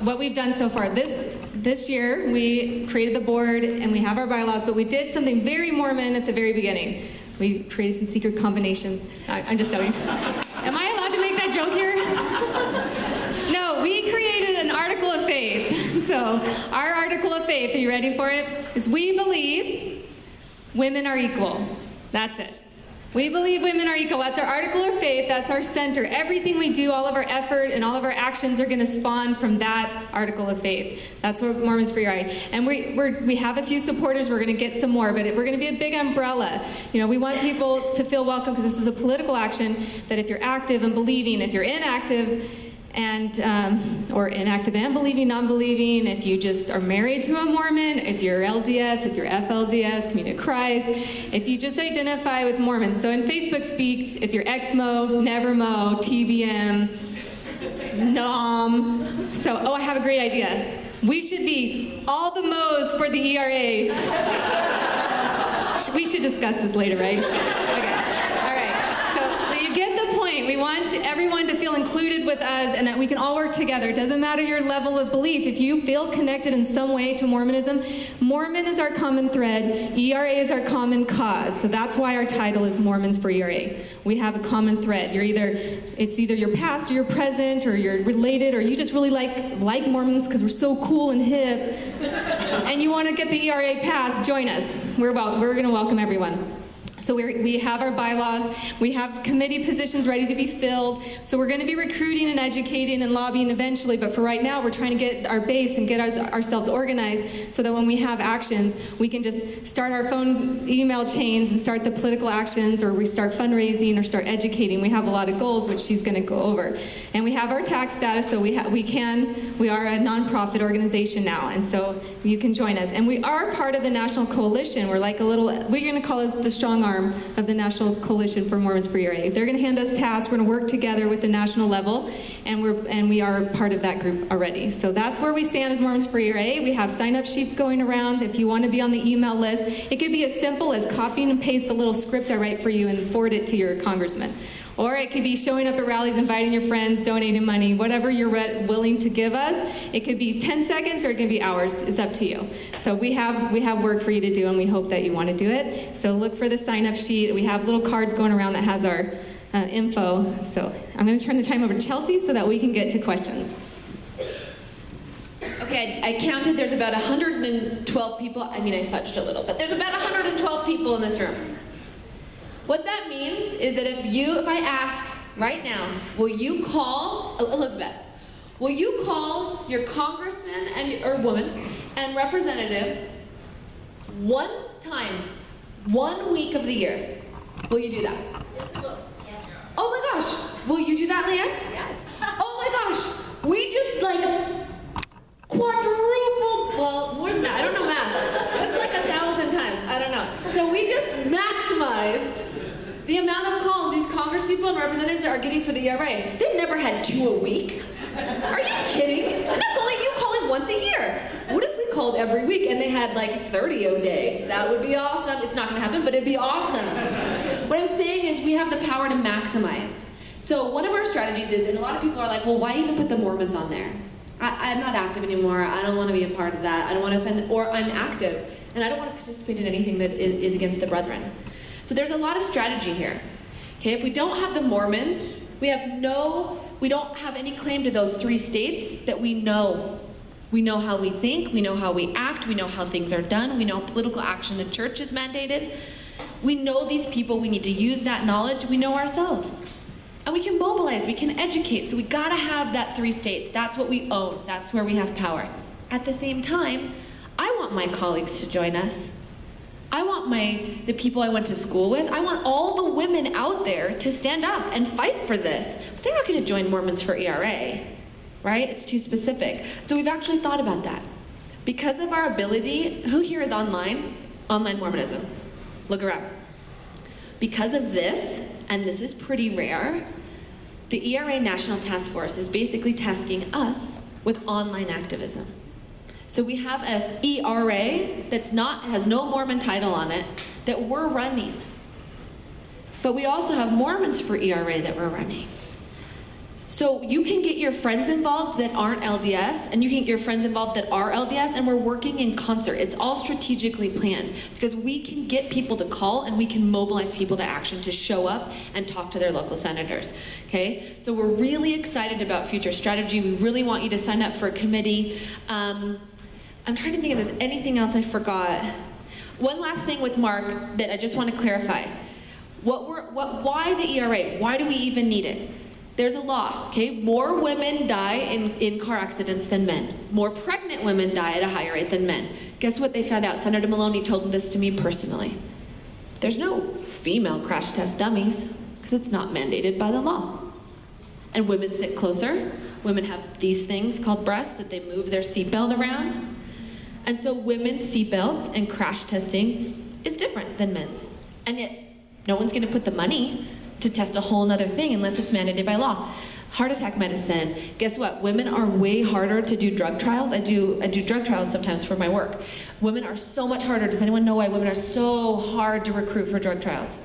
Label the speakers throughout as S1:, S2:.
S1: what we've done so far. This year, we created the board and we have our bylaws, but we did something very Mormon at the very beginning. We created some secret combinations. I'm just joking. Am I allowed to make that joke here? No, we created an article of faith. So our article of faith, are you ready for it? Is we believe women are equal. That's it. We believe women are equal. That's our article of faith. That's our center. Everything we do, all of our effort and all of our actions are going to spawn from that article of faith. That's what Mormons for E.R.A. And we have a few supporters. We're going to get some more, but we're going to be a big umbrella. You know, we want people to feel welcome because this is a political action. That if you're active and believing, if you're inactive and or inactive and believing, non-believing, if you just are married to a Mormon, if you're LDS, if you're FLDS, Community of Christ, if you just identify with Mormons. So in Facebook speak, if you're XMO, Nevermo, TBM, NOM. So, oh, I have a great idea. We should be all the Mo's for the E.R.A. We should discuss this later, right? Okay. All right. So you get the point. We want everyone to feel included with us and that we can all work together. It doesn't matter your level of belief. If you feel connected in some way to Mormonism, Mormon is our common thread. E.R.A. is our common cause. So that's why our title is Mormons for E.R.A. We have a common thread. It's either your past or your present or you're related or you just really like Mormons because we're so cool and hip and you want to get the E.R.A. pass, join us. We're going to welcome everyone. So we have our bylaws, we have committee positions ready to be filled, so we're going to be recruiting and educating and lobbying eventually, but for right now we're trying to get our base and get ourselves organized so that when we have actions, we can just start our phone email chains and start the political actions, or we start fundraising or start educating. We have a lot of goals, which she's going to go over. And we have our tax status, so we are a nonprofit organization now, and so you can join us. And we are part of the National Coalition. We're going to call us the strong arm of the National Coalition for Mormons for E.R.A. They're going to hand us tasks. We're going to work together with the national level, and we are part of that group already. So that's where we stand as Mormons for E.R.A. We have sign-up sheets going around. If you want to be on the email list, it could be as simple as copying and paste the little script I write for you and forward it to your congressman. Or it could be showing up at rallies, inviting your friends, donating money, whatever you're willing to give us. It could be 10 seconds or it could be hours. It's up to you. So we have work for you to do, and we hope that you want to do it. So look for the sign-up sheet. We have little cards going around that has our info. So I'm going to turn the time over to Chelsea so that we can get to questions.
S2: Okay, I counted. There's about 112 people. I mean, I fudged a little, but there's about 112 people in this room. What that means is that if I ask right now, will you call, Elizabeth, will you call your congressman or woman and representative one time, 1 week of the year? Will you do that?
S3: Yes, I will. Yes.
S2: Oh my gosh, will you do that, Leanne?
S3: Yes.
S2: Oh my gosh, we just quadrupled, well, more than that, I don't know math. That's like 1,000 times, I don't know. So we just maximized the amount of calls these congresspeople and representatives are getting for the E.R.A. They've never had 2 a week. Are you kidding? And that's only you calling once a year. What if we called every week and they had 30 a day? That would be awesome. It's not going to happen, but it'd be awesome. What I'm saying is we have the power to maximize. So one of our strategies is, and a lot of people are like, well, why even put the Mormons on there? I'm not active anymore. I don't want to be a part of that. I don't want to offend, or I'm active, and I don't want to participate in anything that is against the brethren. So there's a lot of strategy here. Okay, if we don't have the Mormons, we don't have any claim to those 3 states that we know. We know how we think, we know how we act, we know how things are done, we know political action the church is mandated. We know these people, we need to use that knowledge, we know ourselves. And we can mobilize, we can educate, so we gotta have that 3 states. That's what we own, that's where we have power. At the same time, I want my colleagues to join us. I want the people I went to school with, I want all the women out there to stand up and fight for this. But they're not gonna join Mormons for E.R.A., right? It's too specific. So we've actually thought about that. Because of our ability, who here is online? Online Mormonism. Look around. Because of this, and this is pretty rare, the E.R.A. National Task Force is basically tasking us with online activism. So we have an E.R.A. has no Mormon title on it that we're running. But we also have Mormons for E.R.A. that we're running. So you can get your friends involved that aren't LDS, and you can get your friends involved that are LDS, and we're working in concert. It's all strategically planned because we can get people to call and we can mobilize people to action to show up and talk to their local senators. Okay? So we're really excited about future strategy. We really want you to sign up for a committee. I'm trying to think if there's anything else I forgot. One last thing with Mark that I just want to clarify. Why the E.R.A.? Why do we even need it? There's a law, okay? More women die in car accidents than men. More pregnant women die at a higher rate than men. Guess what they found out? Senator Maloney told this to me personally. There's no female crash test dummies because it's not mandated by the law. And women sit closer. Women have these things called breasts that they move their seatbelt around. And so women's seatbelts and crash testing is different than men's. And yet, no one's gonna put the money to test a whole nother thing unless it's mandated by law. Heart attack medicine, guess what? Women are way harder to do drug trials. I do drug trials sometimes for my work. Women are so much harder. Does anyone know why women are so hard to recruit for drug trials?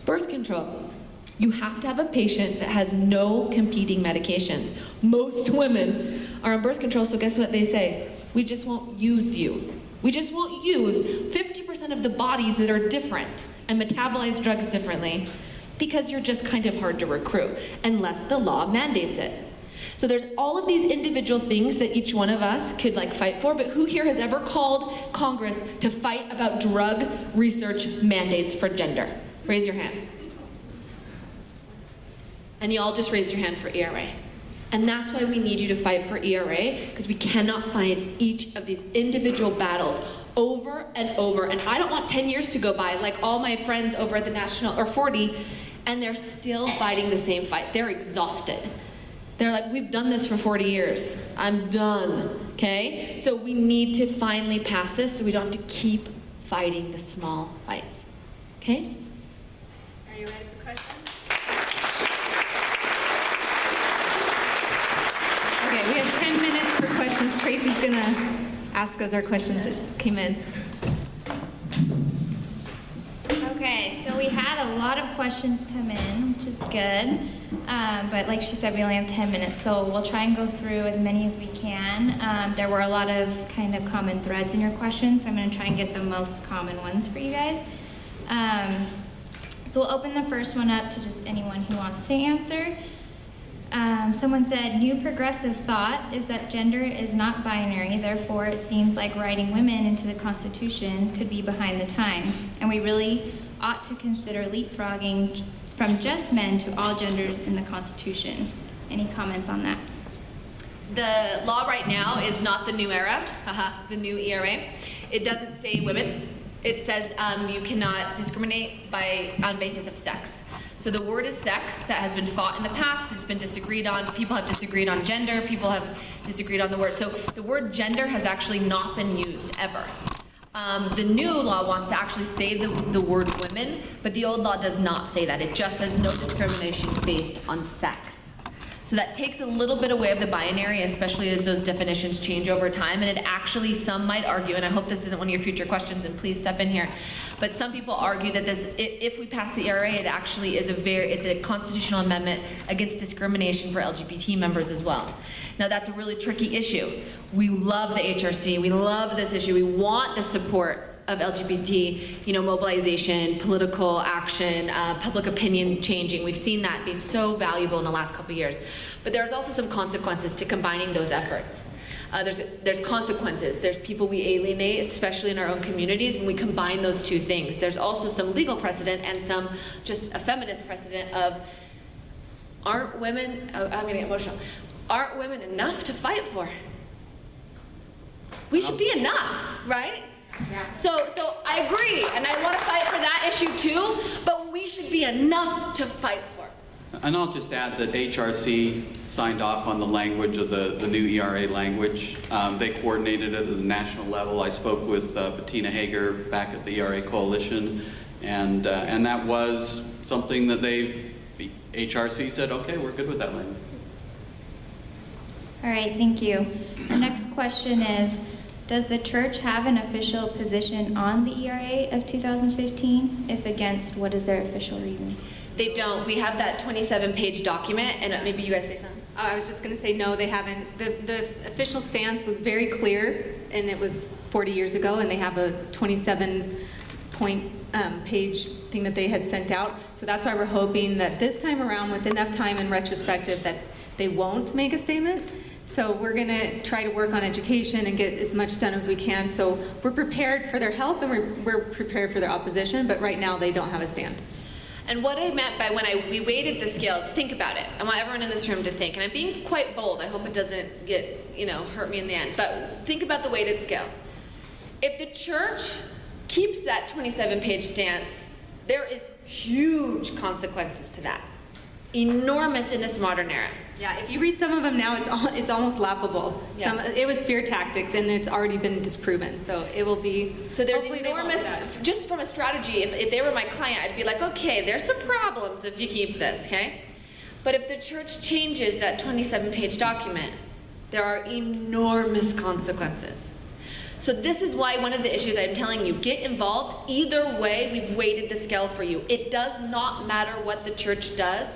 S2: Birth control. You have to have a patient that has no competing medications. Most women are on birth control, so guess what they say? We just won't use you. We just won't use 50% of the bodies that are different and metabolize drugs differently, because you're just kind of hard to recruit, unless the law mandates it. So there's all of these individual things that each one of us could fight for, but who here has ever called Congress to fight about drug research mandates for gender? Raise your hand. And you all just raised your hand for E.R.A. And that's why we need you to fight for E.R.A., because we cannot find each of these individual battles over and over. And I don't want 10 years to go by like all my friends over at the National, or 40, and they're still fighting the same fight. They're exhausted. They're like, we've done this for 40 years. I'm done, okay? So we need to finally pass this so we don't have to keep fighting the small fights, okay?
S1: Are you ready for questions? Okay, we have 10 minutes for questions. Tracy's gonna ask us our questions that came in.
S3: Okay, so we had a lot of questions come in, which is good. But like she said, we only have 10 minutes, so we'll try and go through as many as we can. There were a lot of kind of common threads in your questions, so I'm going to try and get the most common ones for you guys. So we'll open the first one up to just anyone who wants to answer. Someone said, new progressive thought is that gender is not binary, therefore it seems like writing women into the Constitution could be behind the times, and we really ought to consider leapfrogging from just men to all genders in the Constitution. Any comments on that?
S2: The law right now is not the new era, the new E.R.A. It doesn't say women. It says you cannot discriminate on basis of sex. So the word is sex. That has been fought in the past. It's been disagreed on. People have disagreed on gender. People have disagreed on the word. So the word gender has actually not been used ever. The new law wants to actually say the word women, but the old law does not say that. It just says no discrimination based on sex. So that takes a little bit away of the binary, especially as those definitions change over time. And it actually, some might argue, and I hope this isn't one of your future questions, and please step in here, but some people argue that this, if we pass the E.R.A., it actually is it's a constitutional amendment against discrimination for LGBT members as well. Now that's a really tricky issue. We love the HRC, we love this issue, we want the support of LGBT, mobilization, political action, public opinion changing. We've seen that be so valuable in the last couple of years. But there's also some consequences to combining those efforts. There's consequences. There's people we alienate, especially in our own communities, when we combine those two things. There's also some legal precedent and some just a feminist precedent of, aren't women, I'm gonna get emotional, aren't women enough to fight for? We should be enough, right? Yeah. So I agree, and I want to fight for that issue too, but we should be enough to fight for.
S4: And I'll just add that HRC signed off on the language of the new E.R.A. language. They coordinated it at the national level. I spoke with Bettina Hager back at the E.R.A. Coalition, and that was something that HRC said, okay, we're good with that language.
S3: All right, thank you. The next question is, does the church have an official position on the E.R.A. of 2015? If against, what is their official reason?
S2: They don't. We have that 27-page document, and maybe you guys say something.
S1: I was just going to say no, they haven't. The official stance was very clear, and it was 40 years ago, and they have a 27-point page thing that they had sent out. So that's why we're hoping that this time around, with enough time in retrospective, that they won't make a statement. So we're going to try to work on education and get as much done as we can. So we're prepared for their help, and we're prepared for their opposition, but right now they don't have a stand.
S2: And what I meant by when we weighted the scales, think about it. I want everyone in this room to think, and I'm being quite bold. I hope it doesn't get, hurt me in the end. But think about the weighted scale. If the church keeps that 27-page stance, there is huge consequences to that. Enormous in this modern era.
S1: Yeah, if you read some of them now, it's almost laughable.
S2: Yeah.
S1: It was fear tactics, and it's already been disproven. So it will be.
S2: So there's
S1: hopefully
S2: enormous. Just from a strategy, if they were my client, I'd be like, okay, there's some problems if you keep this, okay? But if the church changes that 27-page document, there are enormous consequences. So this is why one of the issues I'm telling you, get involved. Either way, we've weighted the scale for you. It does not matter what the church does.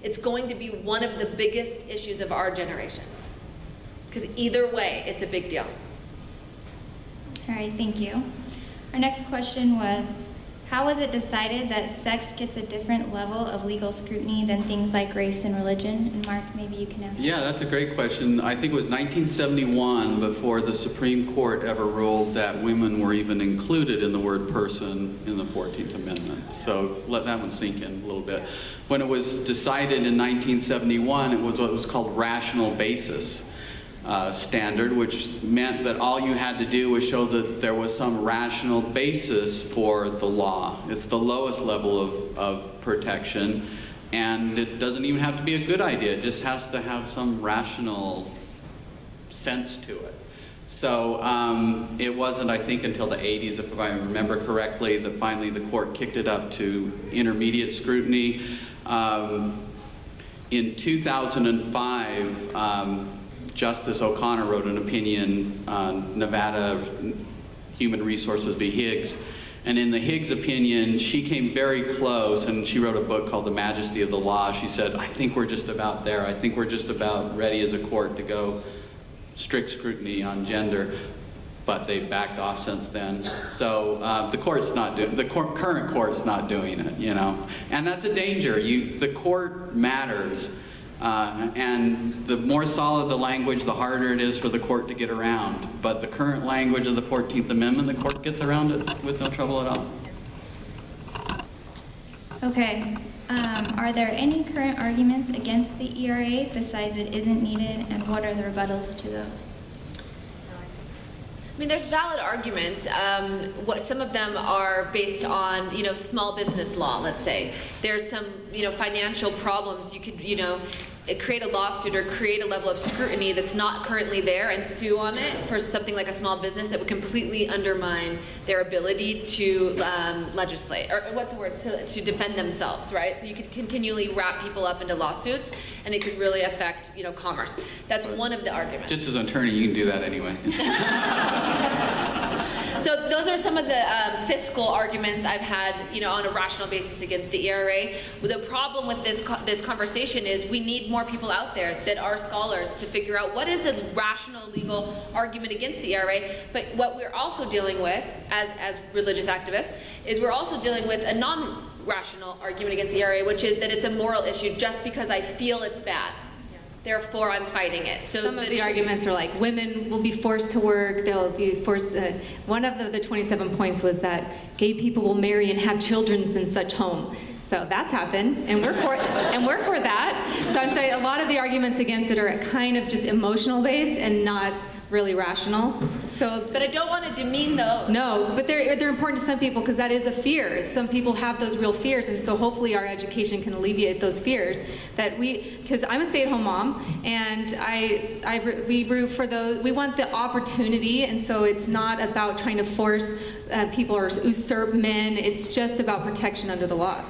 S2: It's going to be one of the biggest issues of our generation. Because either way, it's a big deal.
S3: All right, thank you. Our next question was, how was it decided that sex gets a different level of legal scrutiny than things like race and religion? And Mark, maybe you can answer.
S4: Yeah, that's a great question. I think it was 1971 before the Supreme Court ever ruled that women were even included in the word person in the 14th Amendment. So let that one sink in a little bit. When it was decided in 1971, it was what was called rational basis standard, which meant that all you had to do was show that there was some rational basis for the law. It's the lowest level of protection, and it doesn't even have to be a good idea. It just has to have some rational sense to it. So it wasn't, I think, until the 80s, if I remember correctly, that finally the court kicked it up to intermediate scrutiny. In 2005, Justice O'Connor wrote an opinion on Nevada Human Resources v. Higgs. And in the Higgs opinion, she came very close, and she wrote a book called The Majesty of the Law. She said, I think we're just about there. I think we're just about ready as a court to go strict scrutiny on gender. But they've backed off since then. So the court's not doing, current court's not doing it, And that's a danger. The court matters. And the more solid the language, the harder it is for the court to get around. But the current language of the 14th Amendment, the court gets around it with no trouble at all.
S3: Okay. Are there any current arguments against the E.R.A. besides it isn't needed, and what are the rebuttals to those?
S2: I mean, there's valid arguments. Some of them are based on, small business law, let's say. There's some, financial problems. You could, create a lawsuit or create a level of scrutiny that's not currently there and sue on it for something like a small business that would completely undermine their ability to legislate, or what's the word, to defend themselves, right? So you could continually wrap people up into lawsuits, and it could really affect, commerce. That's one of the arguments.
S4: Just as an attorney, you can do that anyway.
S2: So those are some of the fiscal arguments I've had, on a rational basis against the E.R.A. The problem with this conversation is we need more people out there that are scholars to figure out what is the rational legal argument against the E.R.A. But what we're also dealing with as religious activists is we're also dealing with a non-rational argument against the E.R.A., which is that it's a moral issue just because I feel it's bad. Therefore, I'm fighting it. So
S1: some of the arguments are like women will be forced to work. They'll be forced. One of the 27 points was that gay people will marry and have children in such home. So that's happened, and we're for that. So I'm saying a lot of the arguments against it are kind of just emotional based and not really rational. So,
S2: but I don't want to demean those.
S1: No, but they're important to some people because that is a fear. Some people have those real fears, and so hopefully our education can alleviate those fears. Because I'm a stay-at-home mom, and we root for those. We want the opportunity, and so it's not about trying to force people or usurp men. It's just about protection under the laws.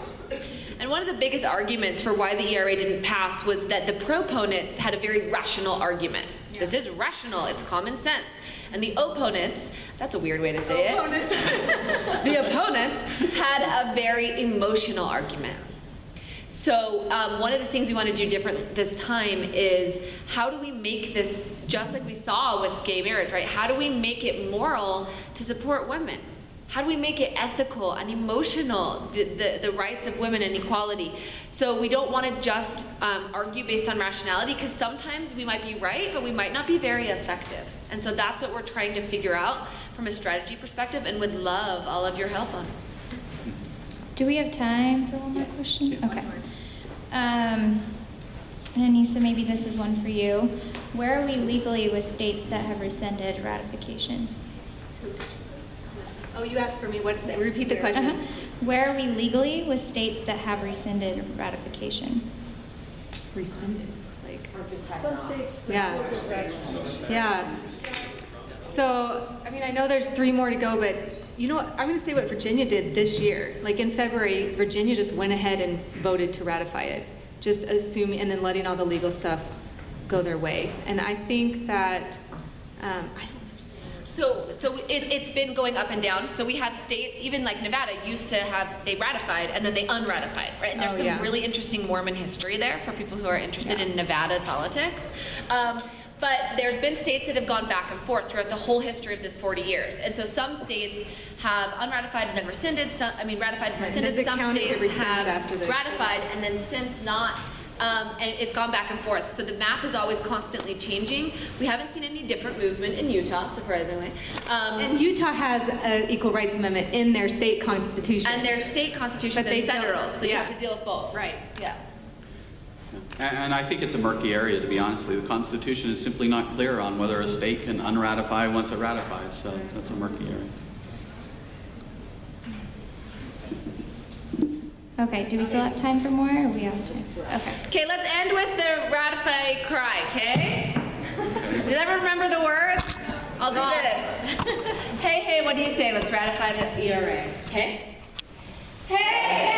S2: And one of the biggest arguments for why the E.R.A. didn't pass was that the proponents had a very rational argument. Yeah. This is rational, it's common sense. And the opponents, that's a weird way to say it. The opponents had a very emotional argument. So one of the things we want to do different this time is how do we make this, just like we saw with gay marriage, right? How do we make it moral to support women? How do we make it ethical and emotional, the rights of women and equality? So we don't want to just argue based on rationality, because sometimes we might be right, but we might not be very effective. And so that's what we're trying to figure out from a strategy perspective, and would love all of your help on it.
S3: Do we have time for one more question? Okay. And Anissa, maybe this is one for you. Where are we legally with states that have rescinded ratification?
S1: Oh, you asked for me. What? Repeat the question.
S3: Where are we legally with states that have rescinded ratification?
S1: Rescinded, like
S5: Some states.
S1: yeah, yeah. So I mean, I know there's 3 more to go, but you know what? I'm going to say what Virginia did this year. Like in February, Virginia just went ahead and voted to ratify it, just assuming and then letting all the legal stuff go their way. And I think that
S2: So it's been going up and down. So we have states, even like Nevada used to have, they ratified and then they unratified, right? And there's some really interesting Mormon history there for people who are interested in Nevada politics. But there's been states that have gone back and forth throughout the whole history of this 40 years. And so some states have unratified and then rescinded, ratified and rescinded. Some states have ratified and then since not. And it's gone back and forth. So the map is always constantly changing. We haven't seen any different movement in Utah, surprisingly.
S1: and Utah has an equal rights amendment in their state constitution.
S2: And their state constitution is federal, so you have to deal with both.
S1: Right.
S2: Yeah.
S4: And I think it's a murky area, to be honest with you. The Constitution is simply not clear on whether a state can unratify once it ratifies, so that's a murky area.
S3: Okay, do we still have time for more, or are we out of time? Okay.
S2: Okay, let's end with the ratify cry, okay? Does everyone remember the words? I'll do this. Hey, hey, what do you say? Let's ratify the E.R.A. Okay? Hey, hey!